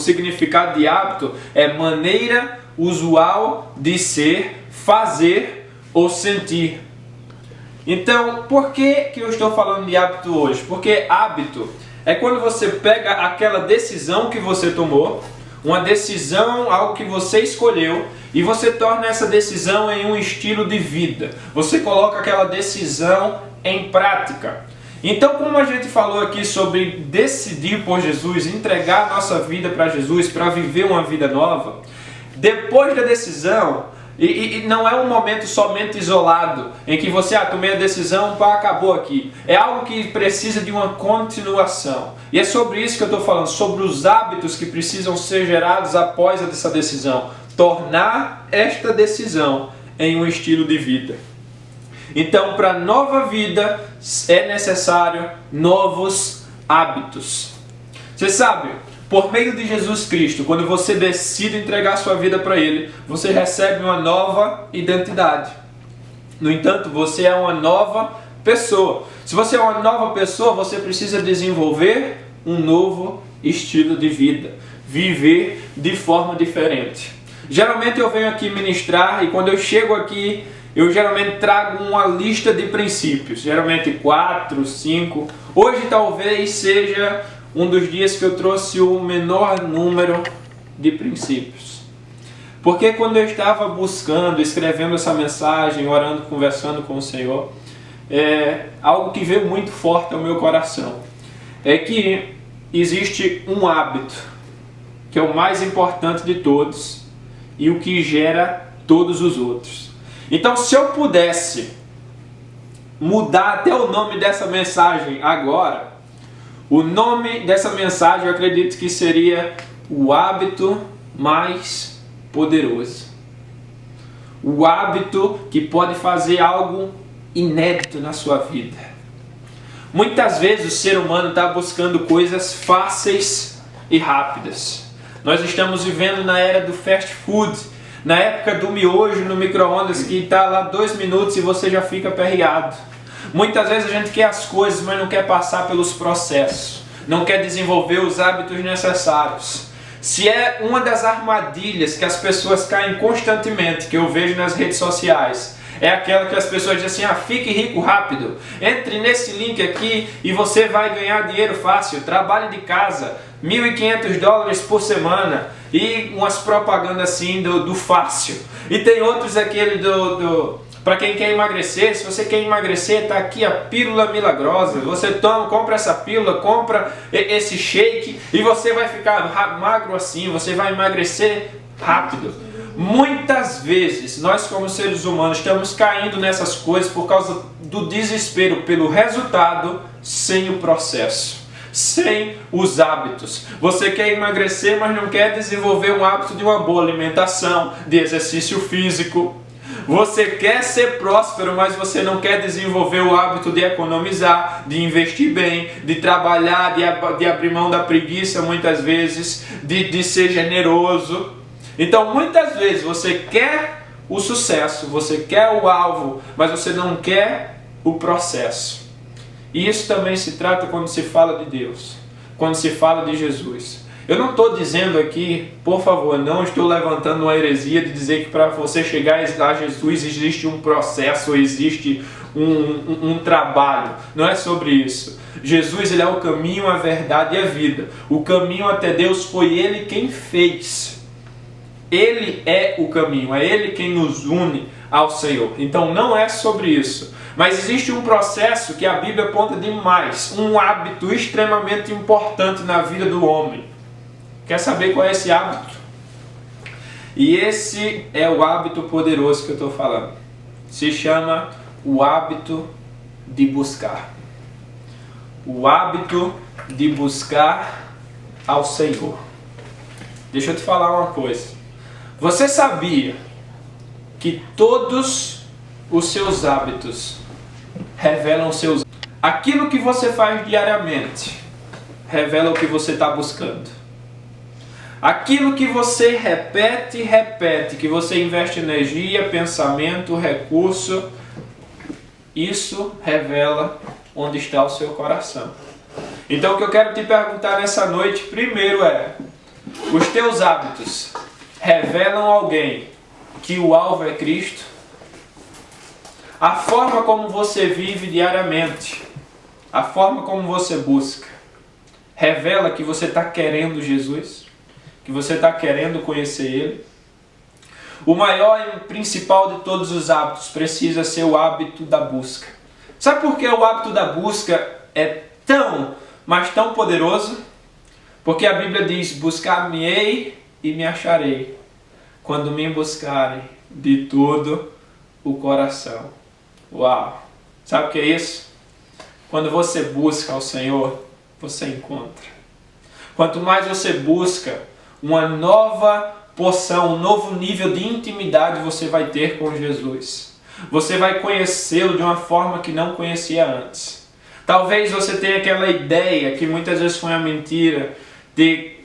O significado de hábito é maneira usual de ser, fazer ou sentir. Então, por que eu estou falando de hábito hoje? Porque hábito é quando você pega aquela decisão que você tomou, uma decisão, algo que você escolheu, e você torna essa decisão em um estilo de vida. Você coloca aquela decisão em prática. Então, como a gente falou aqui sobre decidir por Jesus, entregar a nossa vida para Jesus, para viver uma vida nova, depois da decisão, e não é um momento somente isolado, em que você tomei a decisão, pá, acabou aqui. É algo que precisa de uma continuação. E é sobre isso que eu estou falando, sobre os hábitos que precisam ser gerados após essa decisão. Tornar esta decisão em um estilo de vida. Então, para nova vida, é necessário novos hábitos. Você sabe, por meio de Jesus Cristo, quando você decide entregar sua vida para Ele, você recebe uma nova identidade. No entanto, você é uma nova pessoa. Se você é uma nova pessoa, você precisa desenvolver um novo estilo de vida. Viver de forma diferente. Geralmente eu venho aqui ministrar e quando eu chego aqui, eu geralmente trago uma lista de princípios. Geralmente 4, 5. Hoje talvez seja um dos dias que eu trouxe o menor número de princípios. Porque quando eu estava buscando, escrevendo essa mensagem, orando, conversando com o Senhor, algo que veio muito forte ao meu coração é que existe um hábito que é o mais importante de todos e o que gera todos os outros. Então, se eu pudesse mudar até o nome dessa mensagem agora, o nome dessa mensagem eu acredito que seria o hábito mais poderoso. O hábito que pode fazer algo inédito na sua vida. Muitas vezes o ser humano está buscando coisas fáceis e rápidas. Nós estamos vivendo na era do fast food, na época do miojo no micro-ondas que está lá 2 minutos e você já fica aperreado. Muitas vezes a gente quer as coisas, mas não quer passar pelos processos. Não quer desenvolver os hábitos necessários. Se é uma das armadilhas que as pessoas caem constantemente, que eu vejo nas redes sociais, é aquela que as pessoas dizem assim, fique rico rápido. Entre nesse link aqui e você vai ganhar dinheiro fácil. Trabalhe de casa, $1.500 por semana. E umas propagandas assim do fácil. E tem outros aquele para quem quer emagrecer. Se você quer emagrecer, está aqui a pílula milagrosa. Você compra essa pílula, compra esse shake e você vai ficar magro assim, você vai emagrecer rápido. Muitas vezes nós como seres humanos estamos caindo nessas coisas por causa do desespero pelo resultado sem o processo. Sem os hábitos. Você quer emagrecer, mas não quer desenvolver um hábito de uma boa alimentação, de exercício físico. Você quer ser próspero, mas você não quer desenvolver o hábito de economizar, de investir bem, de trabalhar, de abrir mão da preguiça muitas vezes, de ser generoso. Então muitas vezes você quer o sucesso, você quer o alvo, mas você não quer o processo. E isso também se trata quando se fala de Deus, quando se fala de Jesus. Eu não estou dizendo aqui, por favor, não estou levantando uma heresia de dizer que para você chegar a Jesus existe um processo, existe um trabalho. Não é sobre isso. Jesus ele é o caminho, a verdade e a vida. O caminho até Deus foi Ele quem fez. Ele é o caminho, é Ele quem nos une ao Senhor. Então não é sobre isso. Mas existe um processo que a Bíblia aponta demais, um hábito extremamente importante na vida do homem. Quer saber qual é esse hábito? E esse é o hábito poderoso que eu estou falando. Se chama o hábito de buscar. O hábito de buscar ao Senhor. Deixa eu te falar uma coisa. Você sabia que todos os seus hábitos revelam seus... Aquilo que você faz diariamente revela o que você está buscando. Aquilo que você repete, que você investe energia, pensamento, recurso, isso revela onde está o seu coração. Então o que eu quero te perguntar nessa noite primeiro é: Os teus hábitos revelam alguém que o alvo é Cristo? A forma como você vive diariamente, a forma como você busca, revela que você está querendo Jesus? Que você está querendo conhecer Ele? O maior e principal de todos os hábitos precisa ser o hábito da busca. Sabe por que o hábito da busca é tão, mas tão poderoso? Porque a Bíblia diz: buscar-me-ei e me acharei, quando me buscarem de todo o coração. Uau! Sabe o que é isso? Quando você busca ao Senhor, você encontra. Quanto mais você busca, uma nova porção, um novo nível de intimidade você vai ter com Jesus. Você vai conhecê-lo de uma forma que não conhecia antes. Talvez você tenha aquela ideia, que muitas vezes foi uma mentira,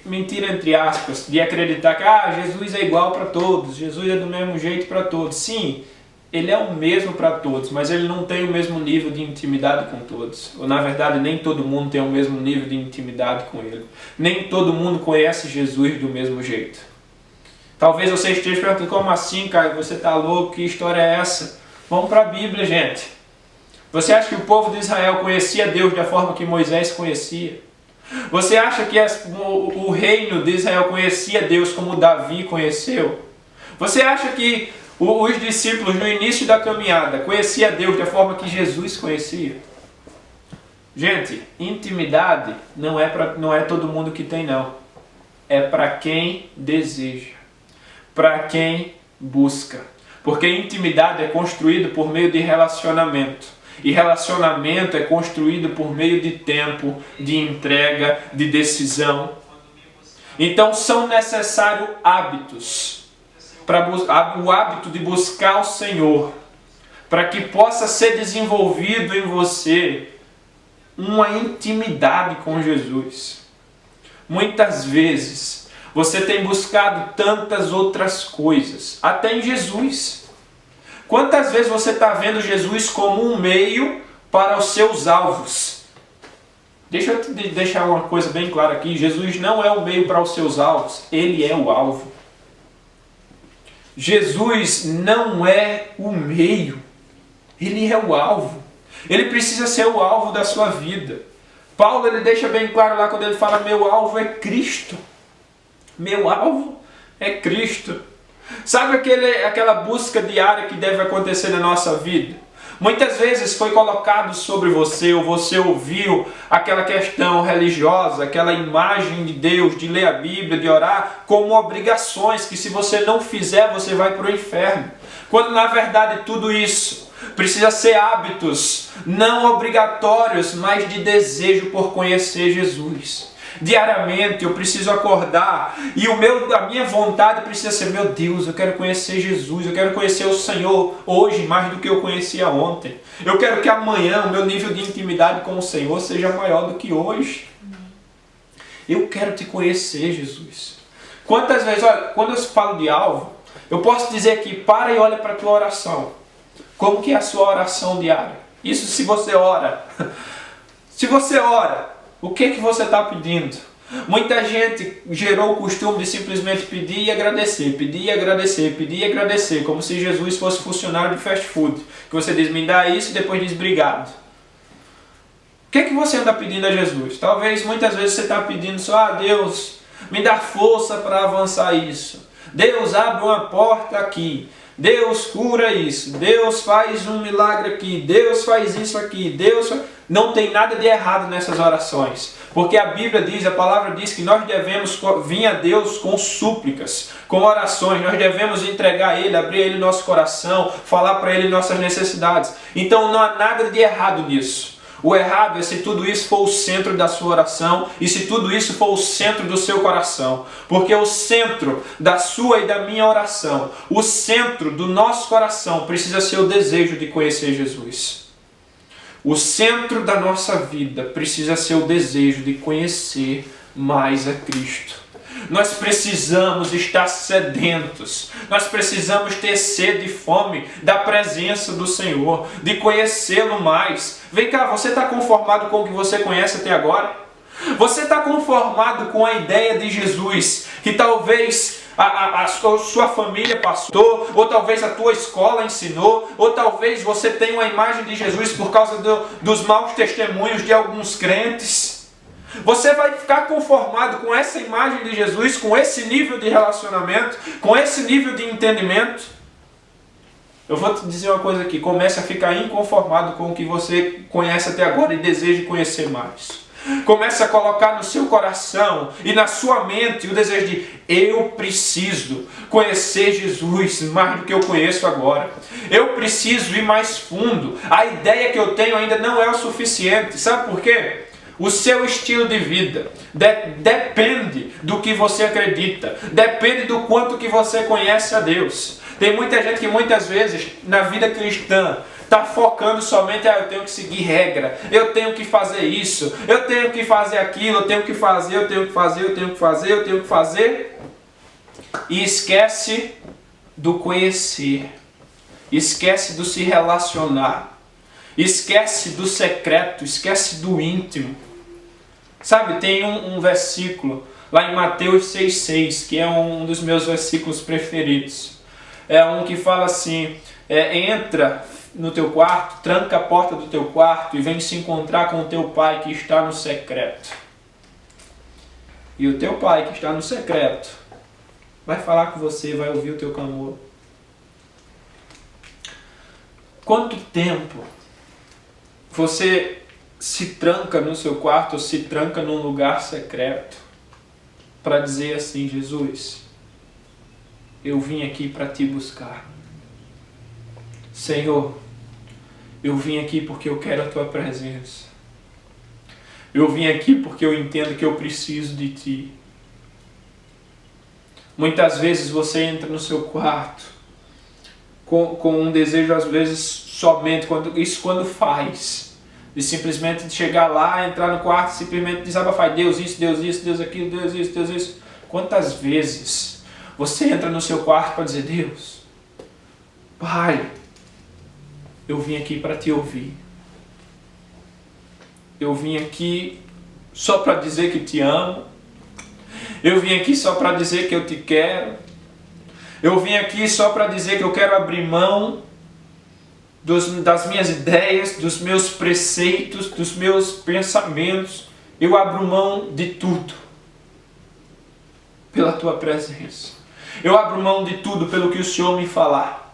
mentira entre aspas, de acreditar que Jesus é igual para todos, Jesus é do mesmo jeito para todos. Sim, Ele é o mesmo para todos, mas Ele não tem o mesmo nível de intimidade com todos. Ou na verdade, nem todo mundo tem o mesmo nível de intimidade com Ele. Nem todo mundo conhece Jesus do mesmo jeito. Talvez você esteja perguntando: como assim, cara? Você está louco? Que história é essa? Vamos para a Bíblia, gente. Você acha que o povo de Israel conhecia Deus da forma que Moisés conhecia? Você acha que o reino de Israel conhecia Deus como Davi conheceu? Você acha que os discípulos no início da caminhada conheciam Deus da forma que Jesus conhecia? Gente, intimidade não é todo mundo que tem, não. É para quem deseja, para quem busca. Porque intimidade é construído por meio de relacionamento. E relacionamento é construído por meio de tempo, de entrega, de decisão. Então são necessários hábitos. O hábito de buscar o Senhor, para que possa ser desenvolvido em você uma intimidade com Jesus. Muitas vezes você tem buscado tantas outras coisas, até em Jesus. Quantas vezes você está vendo Jesus como um meio para os seus alvos? Deixa eu te deixar uma coisa bem clara aqui: Jesus não é o meio para os seus alvos, Ele é o alvo. Jesus não é o meio, Ele é o alvo. Ele precisa ser o alvo da sua vida. Paulo ele deixa bem claro lá quando ele fala: meu alvo é Cristo. Meu alvo é Cristo. Sabe aquela busca diária que deve acontecer na nossa vida? Muitas vezes foi colocado sobre você, ou você ouviu aquela questão religiosa, aquela imagem de Deus, de ler a Bíblia, de orar, como obrigações, que se você não fizer, você vai para o inferno. Quando na verdade tudo isso precisa ser hábitos, não obrigatórios, mas de desejo por conhecer Jesus. Diariamente eu preciso acordar e a minha vontade precisa ser: meu Deus, eu quero conhecer Jesus, eu quero conhecer o Senhor hoje mais do que eu conhecia ontem. Eu quero que amanhã o meu nível de intimidade com o Senhor seja maior do que hoje. Eu quero te conhecer, Jesus. Quantas vezes, olha, quando eu falo de alvo, eu posso dizer aqui: para e olha para a tua oração. Como que é a sua oração diária? Isso se você ora. Se você ora, o que você está pedindo? Muita gente gerou o costume de simplesmente pedir e agradecer, pedir e agradecer, pedir e agradecer, como se Jesus fosse funcionário de fast food. Que você diz: me dá isso, e depois diz obrigado. O que você anda pedindo a Jesus? Talvez muitas vezes você está pedindo só: Deus, me dá força para avançar isso. Deus, abre uma porta aqui. Deus, cura isso. Deus, faz um milagre aqui. Deus, faz isso aqui. Deus faz... Não tem nada de errado nessas orações, porque a Bíblia diz, a palavra diz que nós devemos vir a Deus com súplicas, com orações. Nós devemos entregar a Ele, abrir a Ele nosso coração, falar para Ele nossas necessidades. Então não há nada de errado nisso. O errado é se tudo isso for o centro da sua oração e se tudo isso for o centro do seu coração. Porque o centro da sua e da minha oração, o centro do nosso coração precisa ser o desejo de conhecer Jesus. O centro da nossa vida precisa ser o desejo de conhecer mais a Cristo. Nós precisamos estar sedentos. Nós precisamos ter sede e fome da presença do Senhor, de conhecê-lo mais. Vem cá, você está conformado com o que você conhece até agora? Você está conformado com a ideia de Jesus, que talvez a sua família passou, ou talvez a tua escola ensinou, ou talvez você tenha uma imagem de Jesus por causa dos maus testemunhos de alguns crentes? Você vai ficar conformado com essa imagem de Jesus, com esse nível de relacionamento, com esse nível de entendimento? Eu vou te dizer uma coisa aqui, comece a ficar inconformado com o que você conhece até agora e deseja conhecer mais. Comece a colocar no seu coração e na sua mente o desejo de: eu preciso conhecer Jesus mais do que eu conheço agora. Eu preciso ir mais fundo. A ideia que eu tenho ainda não é o suficiente. Sabe por quê? O seu estilo de vida depende do que você acredita. Depende do quanto que você conhece a Deus. Tem muita gente que muitas vezes na vida cristã está focando somente: eu tenho que seguir regra, eu tenho que fazer isso, eu tenho que fazer aquilo, eu tenho que fazer, eu tenho que fazer, eu tenho que fazer, eu tenho que fazer. E esquece do conhecer, esquece do se relacionar, esquece do secreto, esquece do íntimo. Sabe, tem um versículo lá em Mateus 6,6, que é um dos meus versículos preferidos. É um que fala assim: entra no teu quarto, tranca a porta do teu quarto e vem se encontrar com o teu pai que está no secreto. E o teu pai que está no secreto vai falar com você, vai ouvir o teu clamor. Quanto tempo você se tranca no seu quarto ou se tranca num lugar secreto para dizer assim: Jesus, eu vim aqui para te buscar. Senhor, eu vim aqui porque eu quero a tua presença. Eu vim aqui porque eu entendo que eu preciso de ti. Muitas vezes você entra no seu quarto com um desejo, às vezes, somente, quando faz, de simplesmente chegar lá, entrar no quarto e simplesmente desabafar: Deus isso, Deus isso, Deus aquilo, Deus isso, Deus isso. Quantas vezes você entra no seu quarto para dizer: Deus, Pai, eu vim aqui para te ouvir. Eu vim aqui só para dizer que te amo. Eu vim aqui só para dizer que eu te quero. Eu vim aqui só para dizer que eu quero abrir mão das minhas ideias, dos meus preceitos, dos meus pensamentos. Eu abro mão de tudo pela tua presença. Eu abro mão de tudo pelo que o Senhor me falar.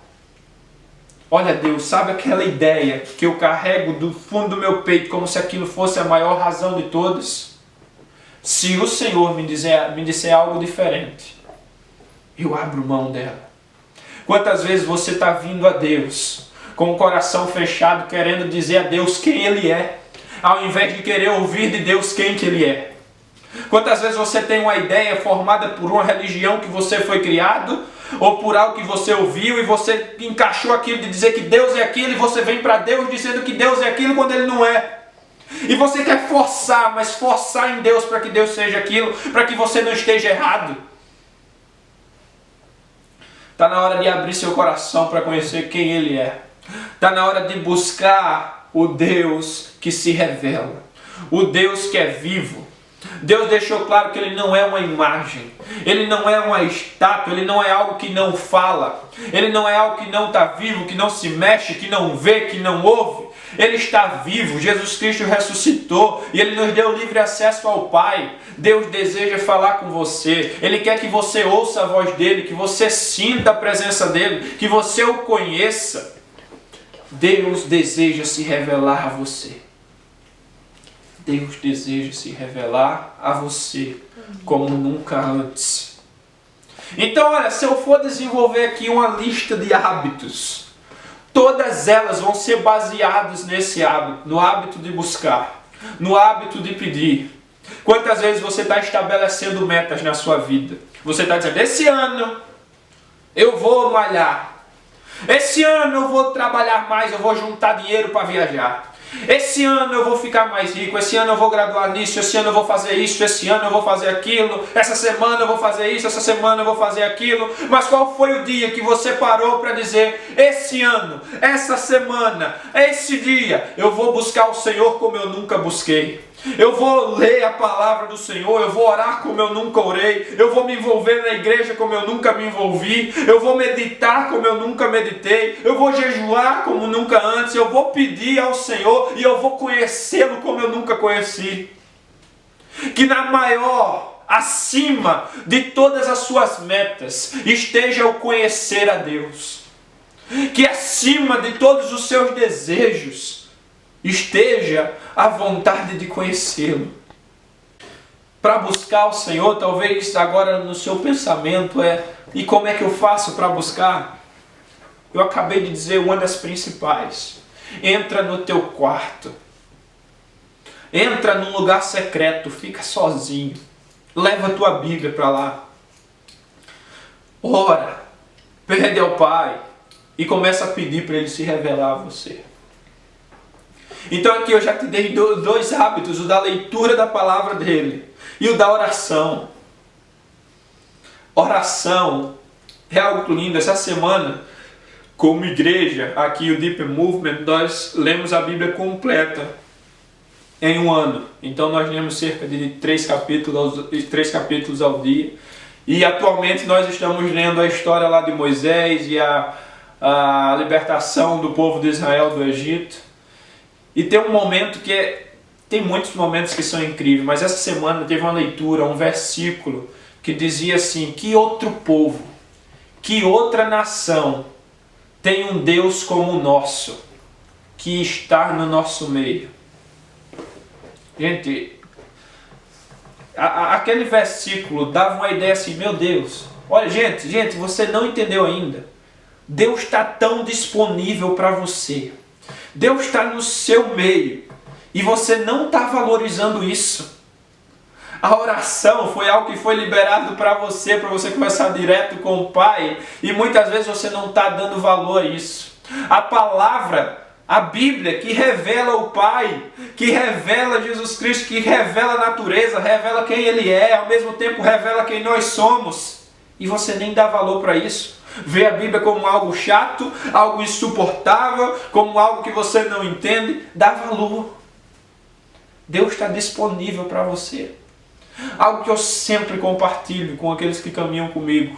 Olha, Deus, sabe aquela ideia que eu carrego do fundo do meu peito como se aquilo fosse a maior razão de todas? Se o Senhor me disser algo diferente, eu abro mão dela. Quantas vezes você está vindo a Deus com o coração fechado, querendo dizer a Deus quem Ele é, ao invés de querer ouvir de Deus quem que Ele é? Quantas vezes você tem uma ideia formada por uma religião que você foi criado, ou por algo que você ouviu e você encaixou aquilo de dizer que Deus é aquilo, e você vem para Deus dizendo que Deus é aquilo quando Ele não é. E você quer forçar, mas forçar em Deus para que Deus seja aquilo, para que você não esteja errado. Está na hora de abrir seu coração para conhecer quem Ele é. Está na hora de buscar o Deus que se revela, o Deus que é vivo. Deus deixou claro que Ele não é uma imagem, Ele não é uma estátua, Ele não é algo que não fala, Ele não é algo que não está vivo, que não se mexe, que não vê, que não ouve. Ele está vivo, Jesus Cristo ressuscitou e Ele nos deu livre acesso ao Pai. Deus deseja falar com você, Ele quer que você ouça a voz dEle, que você sinta a presença dEle, que você o conheça. Deus deseja se revelar a você. Deus deseja se revelar a você como nunca antes. Então, olha, se eu for desenvolver aqui uma lista de hábitos, todas elas vão ser baseadas nesse hábito, no hábito de buscar, no hábito de pedir. Quantas vezes você está estabelecendo metas na sua vida? Você está dizendo: esse ano eu vou malhar, esse ano eu vou trabalhar mais, eu vou juntar dinheiro para viajar. Esse ano eu vou ficar mais rico, esse ano eu vou graduar nisso, esse ano eu vou fazer isso, esse ano eu vou fazer aquilo, essa semana eu vou fazer isso, essa semana eu vou fazer aquilo. Mas qual foi o dia que você parou para dizer: esse ano, essa semana, esse dia, eu vou buscar o Senhor como eu nunca busquei? Eu vou ler a palavra do Senhor, eu vou orar como eu nunca orei, eu vou me envolver na igreja como eu nunca me envolvi, eu vou meditar como eu nunca meditei, eu vou jejuar como nunca antes, eu vou pedir ao Senhor e eu vou conhecê-lo como eu nunca conheci. Que na maior, acima de todas as suas metas, esteja o conhecer a Deus. Que acima de todos os seus desejos, esteja a vontade de conhecê-lo. Para buscar o Senhor, talvez agora no seu pensamento e como é que eu faço para buscar? Eu acabei de dizer uma das principais. Entra no teu quarto. Entra num lugar secreto, fica sozinho. Leva a tua Bíblia para lá. Ora, pede ao Pai e começa a pedir para Ele se revelar a você. Então aqui eu já te dei dois hábitos, o da leitura da palavra dele e o da oração. Oração é algo lindo. Essa semana, como igreja, aqui o Deep Movement, nós lemos a Bíblia completa em um ano. Então nós lemos cerca de 3 capítulos ao dia. E atualmente nós estamos lendo a história lá de Moisés e a libertação do povo de Israel do Egito. E tem um momento tem muitos momentos que são incríveis, mas essa semana teve uma leitura, um versículo que dizia assim: que outro povo, que outra nação tem um Deus como o nosso, que está no nosso meio. Gente, aquele versículo dava uma ideia assim: meu Deus, olha gente, você não entendeu ainda. Deus está tão disponível para você. Deus está no seu meio e você não está valorizando isso. A oração foi algo que foi liberado para você conversar direto com o Pai, e muitas vezes você não está dando valor a isso. A palavra, a Bíblia, que revela o Pai, que revela Jesus Cristo, que revela a natureza, revela quem Ele é, ao mesmo tempo revela quem nós somos, e você nem dá valor para isso. Vê a Bíblia como algo chato, algo insuportável, como algo que você não entende. Dá valor. Deus está disponível para você. Algo que eu sempre compartilho com aqueles que caminham comigo.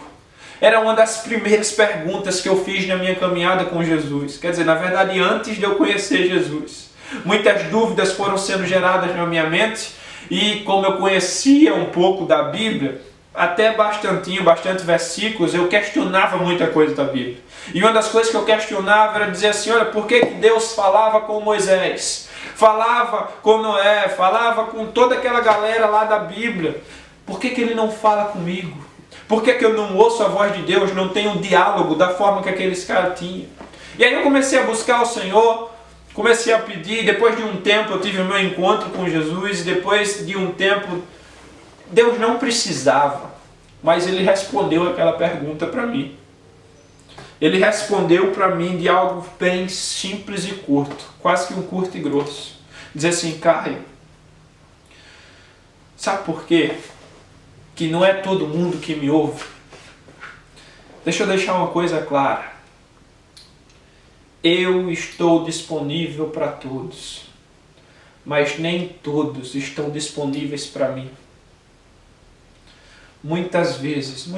Era uma das primeiras perguntas que eu fiz na minha caminhada com Jesus. Quer dizer, na verdade, antes de eu conhecer Jesus. Muitas dúvidas foram sendo geradas na minha mente, e como eu conhecia um pouco da Bíblia, até bastante versículos, eu questionava muita coisa da Bíblia. E uma das coisas que eu questionava era dizer assim: olha, por que Deus falava com Moisés, falava com Noé, falava com toda aquela galera lá da Bíblia? Por que Ele não fala comigo? Por que eu não ouço a voz de Deus, não tenho um diálogo da forma que aqueles caras tinham? E aí eu comecei a buscar o Senhor, comecei a pedir. Depois de um tempo eu tive o meu encontro com Jesus, e depois de um tempo Deus não precisava, mas Ele respondeu aquela pergunta para mim. Ele respondeu para mim de algo bem simples e curto, quase que um curto e grosso. Diz assim: Caio, sabe por quê? Que não é todo mundo que me ouve. Deixa eu deixar uma coisa clara. Eu estou disponível para todos, mas nem todos estão disponíveis para mim. Muitas vezes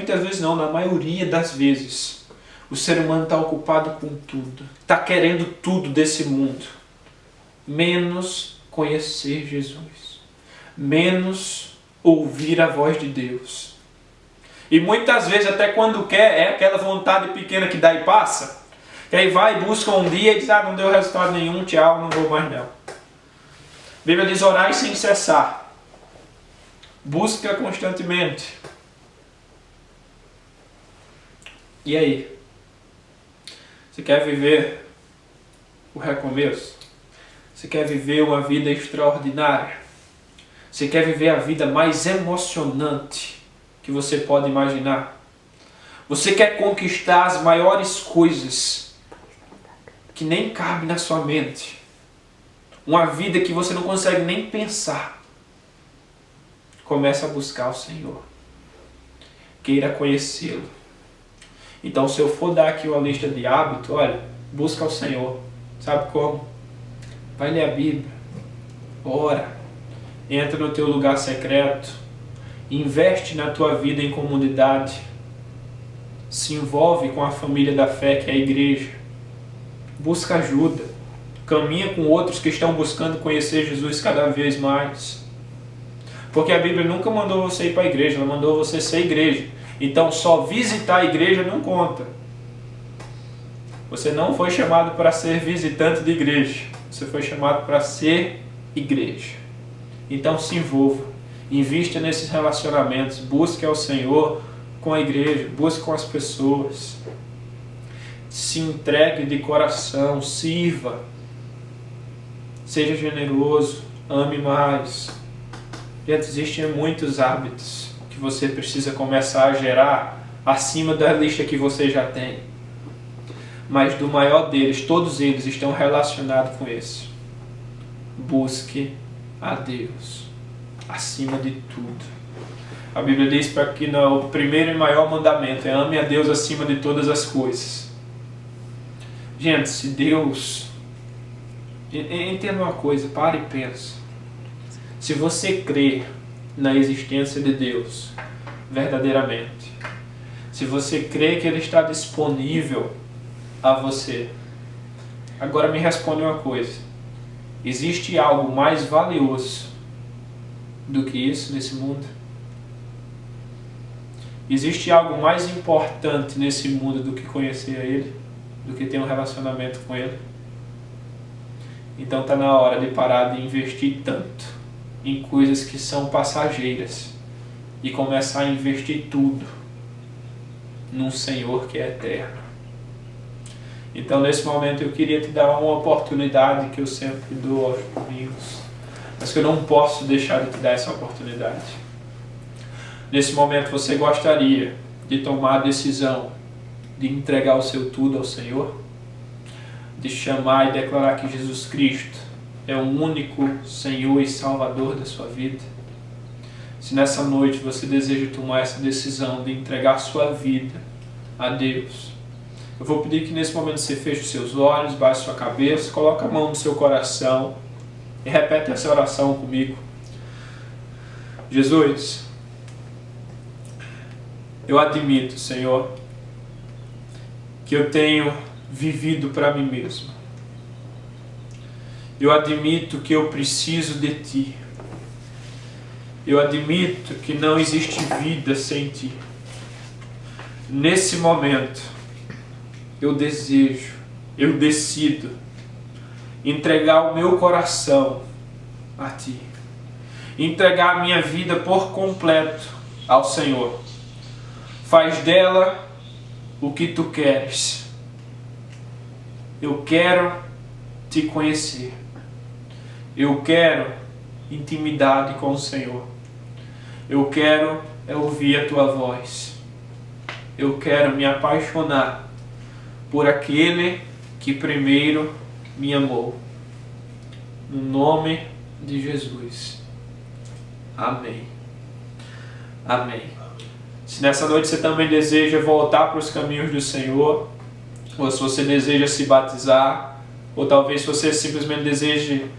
não, na maioria das vezes, o ser humano está ocupado com tudo, está querendo tudo desse mundo, menos conhecer Jesus, menos ouvir a voz de Deus. E muitas vezes, até quando quer, é aquela vontade pequena que dá e passa, que aí vai, busca um dia e diz: ah, não deu resultado nenhum, tchau, não vou mais não. A Bíblia diz: orai sem cessar, busca constantemente. E aí? Você quer viver o recomeço? Você quer viver uma vida extraordinária? Você quer viver a vida mais emocionante que você pode imaginar? Você quer conquistar as maiores coisas que nem cabe na sua mente? Uma vida que você não consegue nem pensar? Comece a buscar o Senhor. Queira conhecê-lo. Então, se eu for dar aqui uma lista de hábitos, olha, busca o Senhor. Sabe como? Vai ler a Bíblia, ora, Entra no teu lugar secreto, investe na tua vida em comunidade, se envolve com a família da fé que é a igreja, busca ajuda, caminha com outros que estão buscando conhecer Jesus cada vez mais. Porque a Bíblia nunca mandou você ir para a igreja, ela mandou você ser igreja. Então só visitar a igreja não conta. Você não foi chamado para ser visitante de igreja, você foi chamado para ser igreja. Então se envolva, invista nesses relacionamentos, busque ao Senhor com a igreja, busque com as pessoas. Se entregue de coração, sirva, seja generoso, ame mais. Já existem muitos hábitos que você precisa começar a gerar acima da lista que você já tem. Mas do maior deles, todos eles estão relacionados com esse. Busque a Deus acima de tudo. A Bíblia diz para que o primeiro e maior mandamento é ame a Deus acima de todas as coisas. Gente, se Deus... Entenda uma coisa, para e pensa. Se você crê na existência de Deus verdadeiramente, se você crê que Ele está disponível a você, agora me responde uma coisa: existe algo mais valioso do que isso nesse mundo? Existe algo mais importante nesse mundo do que conhecer a Ele, do que ter um relacionamento com Ele? Então está na hora de parar de investir tanto em coisas que são passageiras e começar a investir tudo num Senhor que é eterno. Então nesse momento eu queria te dar uma oportunidade que eu sempre dou aos domingos, mas que eu não posso deixar de te dar essa oportunidade. Nesse momento você gostaria de tomar a decisão de entregar o seu tudo ao Senhor? De chamar e declarar que Jesus Cristo é o único Senhor e Salvador da sua vida? Se nessa noite você deseja tomar essa decisão de entregar sua vida a Deus, eu vou pedir que nesse momento você feche os seus olhos, baixe sua cabeça, coloque a mão no seu coração e repete essa oração comigo. Jesus, eu admito, Senhor, que eu tenho vivido para mim mesmo. Eu admito que eu preciso de Ti. Eu admito que não existe vida sem Ti. Nesse momento, eu decido entregar o meu coração a Ti. Entregar a minha vida por completo ao Senhor. Faz dela o que Tu queres. Eu quero Te conhecer. Eu quero intimidade com o Senhor. Eu quero ouvir a Tua voz. Eu quero me apaixonar por aquele que primeiro me amou. No nome de Jesus. Amém. Amém. Se nessa noite você também deseja voltar para os caminhos do Senhor, ou se você deseja se batizar, ou talvez você simplesmente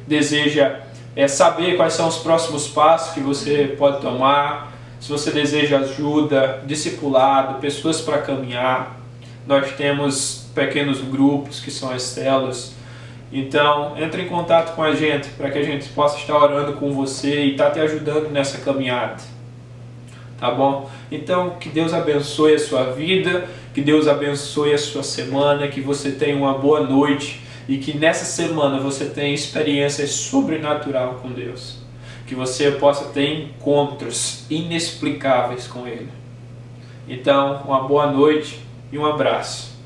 deseja saber quais são os próximos passos que você pode tomar, se você deseja ajuda, discipulado, pessoas para caminhar, nós temos pequenos grupos que são as células. Então, entre em contato com a gente para que a gente possa estar orando com você e estar te ajudando nessa caminhada. Tá bom? Então, que Deus abençoe a sua vida, que Deus abençoe a sua semana, que você tenha uma boa noite e que nessa semana você tenha experiências sobrenaturais com Deus. Que você possa ter encontros inexplicáveis com Ele. Então, uma boa noite e um abraço.